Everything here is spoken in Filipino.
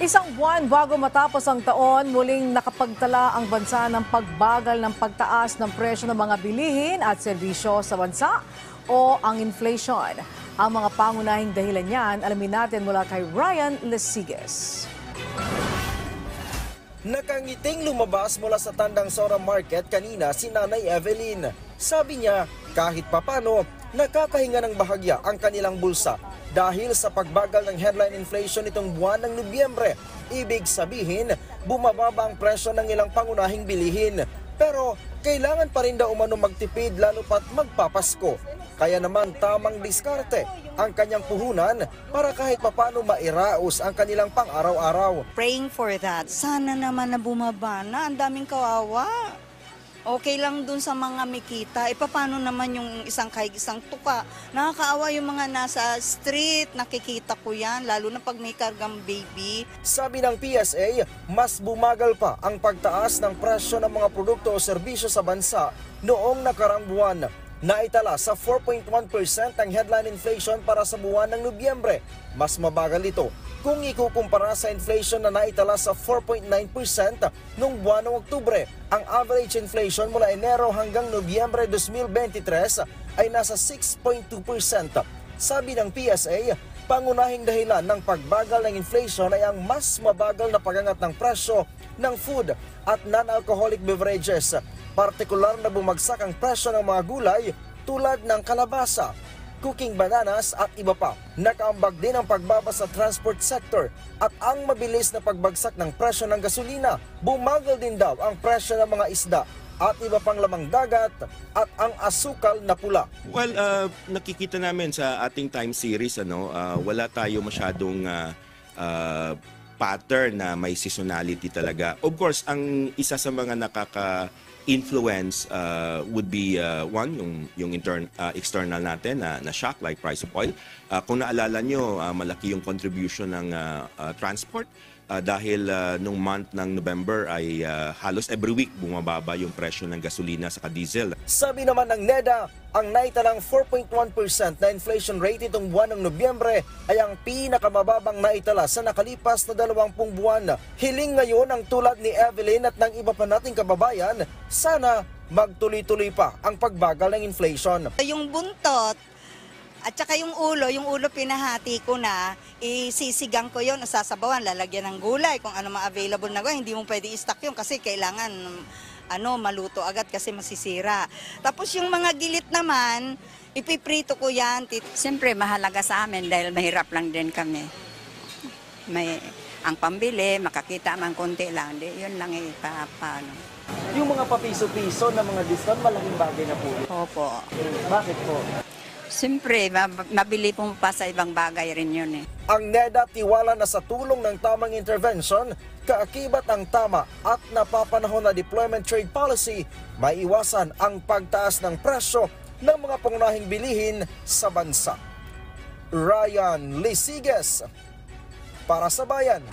Isang buwan bago matapos ang taon, muling nakapagtala ang bansa ng pagbagal ng pagtaas ng presyo ng mga bilihin at serbisyo sa bansa o ang inflation. Ang mga pangunahing dahilan niyan, alamin natin mula kay Ryan Lesiges. Nakangiting lumabas mula sa Tandang Sora Market kanina si Nanay Evelyn. Sabi niya, kahit papano, nakakahinga ng bahagya ang kanilang bulsa dahil sa pagbagal ng headline inflation nitong buwan ng Nobyembre. Ibig sabihin, bumababa ang presyo ng ilang pangunahing bilihin. Pero kailangan pa rin daw umano magtipid lalo pat magpapasko. Kaya naman tamang diskarte ang kanyang puhunan para kahit papano mairaos ang kanilang pang-araw-araw. Praying for that. Sana naman na bumaba na. Ang daming kawawa. Okay lang dun sa mga mikita. Paano naman yung isang kahig, isang tuka? Nakakaawa yung mga nasa street. Nakikita ko yan, lalo na pag may kargang baby. Sabi ng PSA, mas bumagal pa ang pagtaas ng presyo ng mga produkto o serbisyo sa bansa noong nakarang buwan. Naitala sa 4.1% ang headline inflation para sa buwan ng Nobyembre. Mas mabagal ito kung ikukumpara sa inflation na naitala sa 4.9% noong buwan ng Oktubre. Ang average inflation mula Enero hanggang Nobyembre 2023 ay nasa 6.2%. Sabi ng PSA, pangunahing dahilan ng pagbagal ng inflation ay ang mas mabagal na pagangat ng presyo ng food at non-alcoholic beverages. Partikular na bumagsak ang presyo ng mga gulay tulad ng kalabasa, cooking bananas at iba pa. Nakaambag din ang pagbaba sa transport sector at ang mabilis na pagbagsak ng presyo ng gasolina. Bumagal din daw ang presyo ng mga isda at iba pang lamang dagat at ang asukal na pula. Well, nakikita namin sa ating time series, wala tayo masyadong pattern na may seasonality talaga. Of course, ang isa sa mga nakaka-influence would be one, yung external natin na shock like price of oil. Kung naalala nyo, malaki yung contribution ng transport dahil nung month ng November ay halos every week bumababa yung presyo ng gasolina sa diesel. Sabi naman ng NEDA, ang naitalang 4.1% na inflation rate itong buwan ng Nobyembre ay ang pinakamababang naitala sa nakalipas na 20 buwan. Hiling ngayon ang tulad ni Evelyn at ng iba pa nating kababayan, sana magtuloy-tuloy pa ang pagbagal ng inflation. Yung buntot at saka yung ulo pinahati ko na, isisigang ko yon, sasabawan, lalagyan ng gulay, kung ano ma-available na gulay. Hindi mo pwede i-stock yun kasi kailangan maluto agad kasi masisira. Tapos yung mga gilit naman, ipiprito ko yan. Siyempre mahalaga sa amin dahil mahirap lang din kami. Ang pambili, makakita man konti lang, yun lang paano. Yung mga papiso-piso na mga discount, malaking bagay na po. Opo. Bakit po? Siyempre, mabili po pa sa ibang bagay rin yun eh. Ang NEDA tiwala na sa tulong ng tamang intervention, kaakibat ang tama at napapanahon na deployment trade policy, maiwasan ang pagtaas ng presyo ng mga pangunahing bilihin sa bansa. Ryan Lesiges, para sa Bayan.